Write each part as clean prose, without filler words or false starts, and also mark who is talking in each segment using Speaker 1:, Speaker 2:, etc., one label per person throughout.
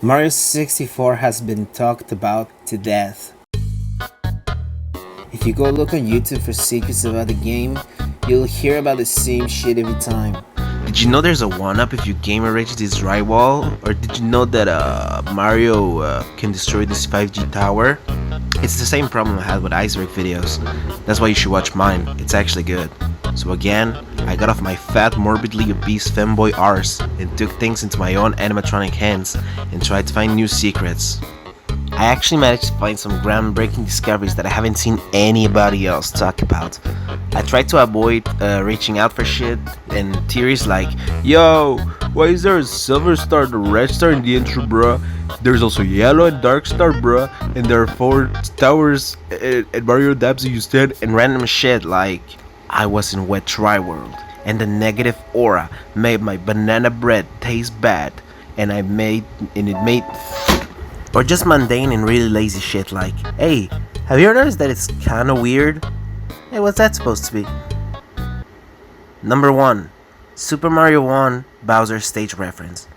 Speaker 1: Mario 64 has been talked about to death. If you go look on YouTube for secrets about the game, you'll hear about the same shit every time.
Speaker 2: Did you know there's a 1-up if your gamer reaches this drywall? Or did you know that Mario can destroy this 5G tower? It's the same problem I had with iceberg videos. That's why you should watch mine, it's actually good. So again, I got off my fat, morbidly obese femboy arse and took things into my own animatronic hands and tried to find new secrets. I actually managed to find some groundbreaking discoveries that I haven't seen anybody else talk about. I tried to avoid reaching out for shit and theories like, yo, why is there a silver star and a red star in the intro, bruh? There's also yellow and dark star, bruh, and there are 4 towers and Mario dabs you stand and random shit like I was in wet dry world and the negative aura made my banana bread taste bad and it made or just mundane and really lazy shit like, hey, have you ever noticed that it's kinda weird? Hey, what's that supposed to be? Number 1. Super Mario 1 Bowser stage reference.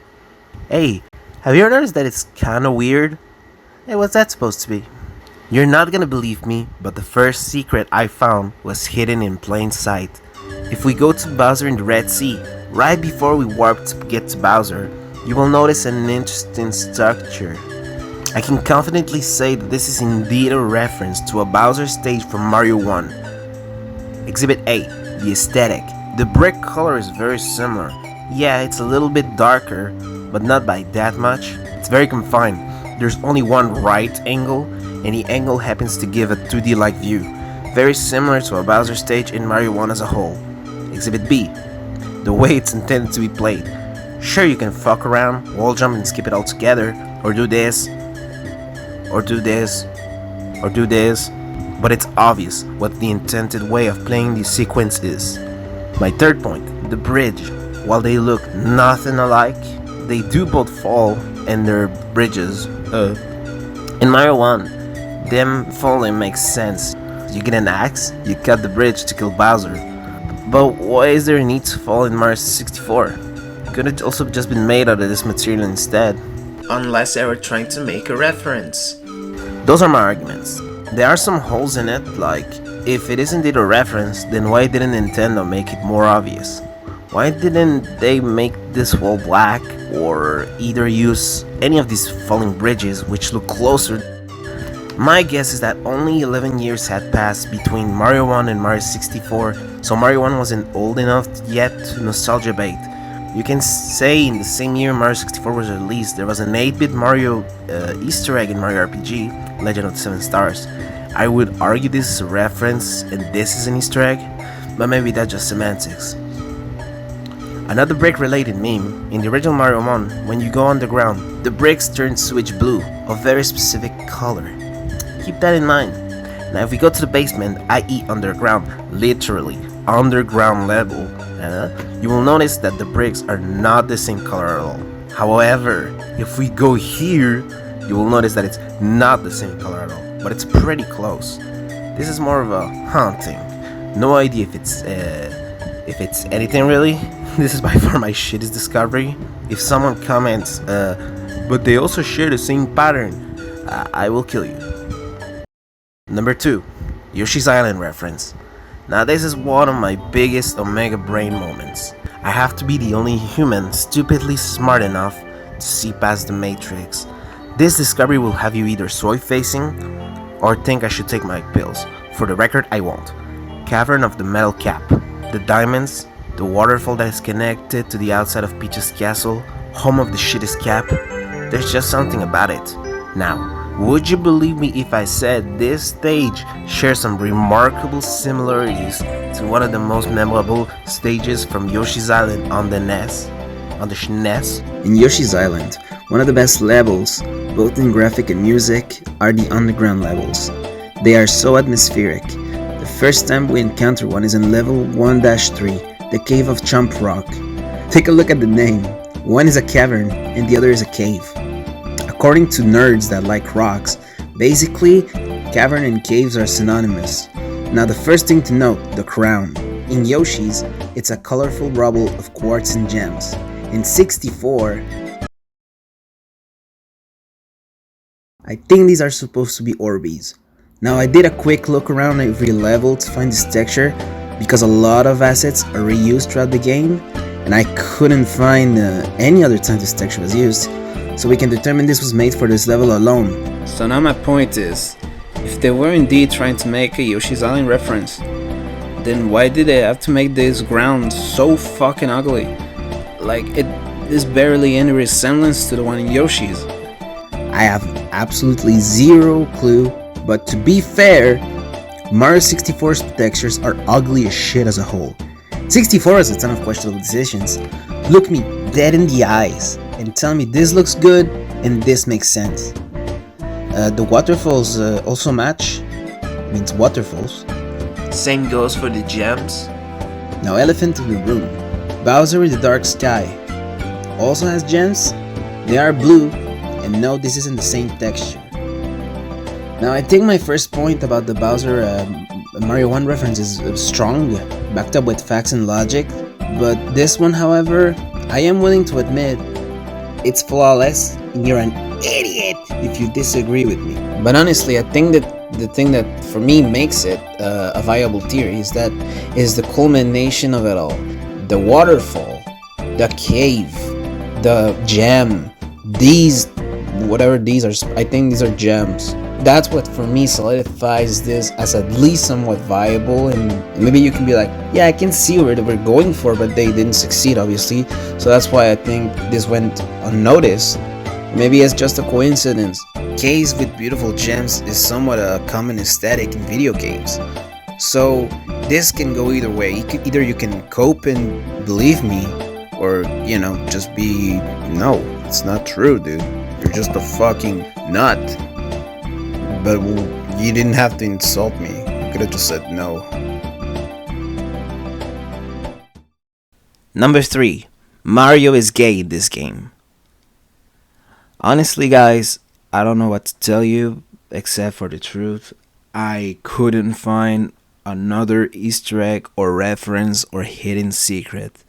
Speaker 2: Hey, have you ever noticed that it's kinda weird? Hey, what's that supposed to be? You're not gonna believe me, but the first secret I found was hidden in plain sight. If we go to Bowser in the Red Sea, right before we warp to get to Bowser, you will notice an interesting structure. I can confidently say that this is indeed a reference to a Bowser stage from Mario 1. Exhibit A, the aesthetic. The brick color is very similar. Yeah, it's a little bit darker, but not by that much. It's very confined. There's only one right angle, and the angle happens to give a 2D-like view. Very similar to a Bowser stage in Mario 1 as a whole. Exhibit B, the way it's intended to be played. Sure, you can fuck around, wall jump and skip it all together, or do this, or do this, or do this, but it's obvious what the intended way of playing the sequence is. My third point, the bridge. While they look nothing alike, they do both fall and they're bridges. In Mario 1, them falling makes sense. You get an axe, you cut the bridge to kill Bowser. But why is there a need to fall in Mario 64? Could it also just been made out of this material instead? Unless they were trying to make a reference. Those are my arguments. There are some holes in it, like, if it is indeed a reference, then why didn't Nintendo make it more obvious? Why didn't they make this wall black, or either use any of these falling bridges which look closer? My guess is that only 11 years had passed between Mario 1 and Mario 64, so Mario 1 wasn't old enough yet to nostalgia bait. You can say in the same year Mario 64 was released, there was an 8-bit Mario Easter egg in Mario RPG, Legend of the 7 Stars. I would argue this is a reference and this is an Easter egg, but maybe that's just semantics. Another brick-related meme, in the original Mario 1, when you go underground, the bricks turn switch blue, a very specific color. Keep that in mind. Now if we go to the basement, i.e. underground, literally underground level, you will notice that the bricks are not the same color at all. However, if we go here, you will notice that it's not the same color at all, but it's pretty close. This is more of a haunting. No idea if it's anything really. This is by far my shittest discovery. If someone comments, but they also share the same pattern, I will kill you. Number 2, Yoshi's Island reference. Now this is one of my biggest Omega Brain moments. I have to be the only human stupidly smart enough to see past the Matrix. This discovery will have you either soy facing or think I should take my pills. For the record, I won't. Cavern of the Metal Cap. The diamonds, the waterfall that is connected to the outside of Peach's castle, home of the shittest cap. There's just something about it. Now, would you believe me if I said this stage shares some remarkable similarities to one of the most memorable stages from Yoshi's Island on the NES? On the SNES?
Speaker 3: In Yoshi's Island, one of the best levels, both in graphic and music, are the underground levels. They are so atmospheric. The first time we encounter one is in level 1-3, the Cave of Chump Rock. Take a look at the name. One is a cavern and the other is a cave. According to nerds that like rocks, basically, cavern and caves are synonymous. Now the first thing to note, the crown. In Yoshi's, it's a colorful rubble of quartz and gems. In 64, I think these are supposed to be Orbeez. Now I did a quick look around every level to find this texture because a lot of assets are reused throughout the game and I couldn't find any other time this texture was used, so we can determine this was made for this level alone.
Speaker 1: So now my point is, if they were indeed trying to make a Yoshi's Island reference, then why did they have to make this ground so fucking ugly? Like, there's barely any resemblance to the one in Yoshi's.
Speaker 3: I have absolutely zero clue, but to be fair, Mario 64's textures are ugly as shit as a whole. 64 has a ton of questionable decisions. Look me dead in the eyes and tell me this looks good and this makes sense. The waterfalls also match. Means waterfalls.
Speaker 2: Same goes for the gems.
Speaker 3: Now Elephant in the Room. Bowser in the Dark Sky. Also has gems. They are blue. And no, this isn't the same texture. Now I think my first point about the Bowser Mario 1 reference is strong, backed up with facts and logic, but this one, however, I am willing to admit it's flawless and you're an idiot if you disagree with me.
Speaker 1: But honestly, I think that the thing that for me makes it a viable theory is that is the culmination of it all. The waterfall, the cave, the gem, these, whatever these are, I think these are gems. That's what for me solidifies this as at least somewhat viable, and maybe you can be like, yeah, I can see where they were going for, but they didn't succeed obviously, so that's why I think this went unnoticed. Maybe it's just a coincidence. Caves with beautiful gems is somewhat a common aesthetic in video games, so this can go either way. Either you can cope and believe me, or, you know, just be, no, it's not true, dude, you're just a fucking nut. But you didn't have to insult me. You could have just said no.
Speaker 2: Number 3. Mario is gay in this game. Honestly, guys, I don't know what to tell you except for the truth. I couldn't find another Easter egg or reference or hidden secret.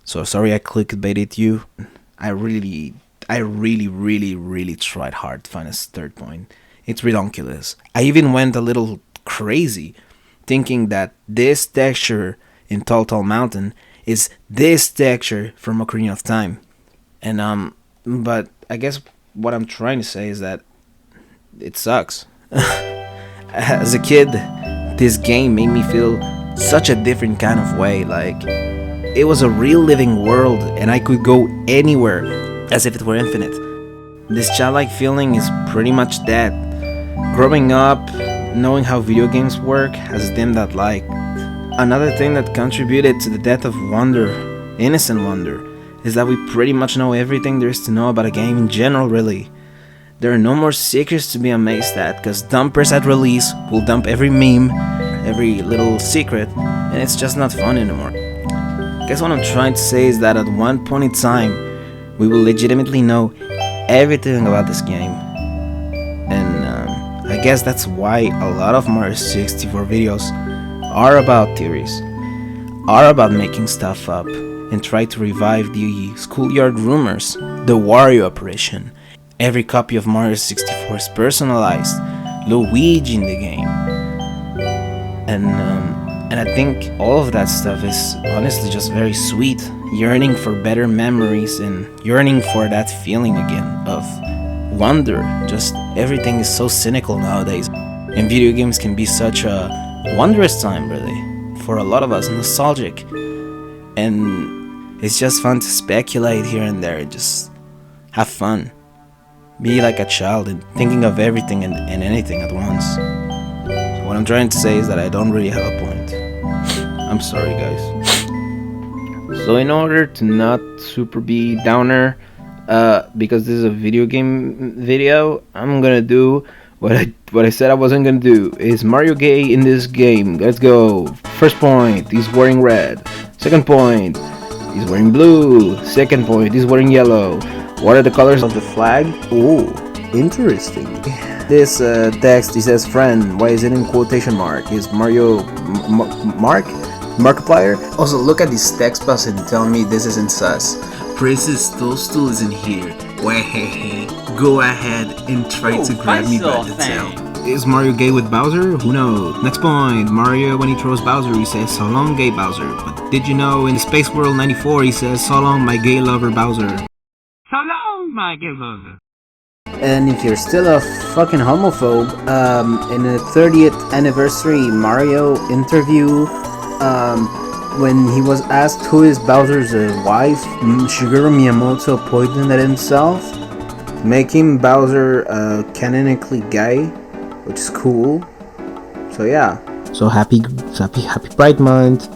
Speaker 2: So sorry I clickbaited you. I really tried hard to find a third point. It's ridiculous. I even went a little crazy thinking that this texture in Tall Mountain is this texture from Ocarina of Time. And but I guess what I'm trying to say is that it sucks. As a kid, this game made me feel such a different kind of way. Like, it was a real living world and I could go anywhere as if it were infinite. This childlike feeling is pretty much dead. Growing up, knowing how video games work has dimmed that light. Another thing that contributed to the death of wonder, innocent wonder, is that we pretty much know everything there is to know about a game in general, really. There are no more secrets to be amazed at, because dumpers at release will dump every meme, every little secret, and it's just not fun anymore. I guess what I'm trying to say is that at one point in time, we will legitimately know everything about this game. And I guess that's why a lot of Mario 64 videos are about theories, are about making stuff up, and try to revive the schoolyard rumors, the Wario apparition. Every copy of Mario 64 is personalized, Luigi in the game. And I think all of that stuff is honestly just very sweet, yearning for better memories and yearning for that feeling again of wonder. Just everything is so cynical nowadays, and video games can be such a wondrous time, really, for a lot of us, nostalgic, and it's just fun to speculate here and there, just have fun, be like a child and thinking of everything and anything at once. So what I'm trying to say is that I don't really have a point. I'm sorry, guys. So in order to not super be downer, because this is a video game video, I'm gonna do what I said I wasn't gonna do. Is Mario gay in this game? Let's go. First point, he's wearing red. Second point, he's wearing blue. Second point, he's wearing yellow. What are the colors of the flag? Oh, interesting. This text, it says friend. Why is it in quotation mark? Is Mario Markiplier? Also, look at this text box and tell me this isn't sus. Princess Toadstool isn't here. Wait, go ahead and try to grab me by the tail. Is Mario gay with Bowser? Who knows? Next point, Mario when he throws Bowser he says so long gay Bowser. But did you know in Space World 94 he says so long my gay lover Bowser. So long my gay lover.
Speaker 1: And if you're still a fucking homophobe, in the 30th anniversary Mario interview, when he was asked who is Bowser's wife, Shigeru Miyamoto pointed at himself, making Bowser canonically gay, which is cool. So yeah.
Speaker 2: So happy Pride Month.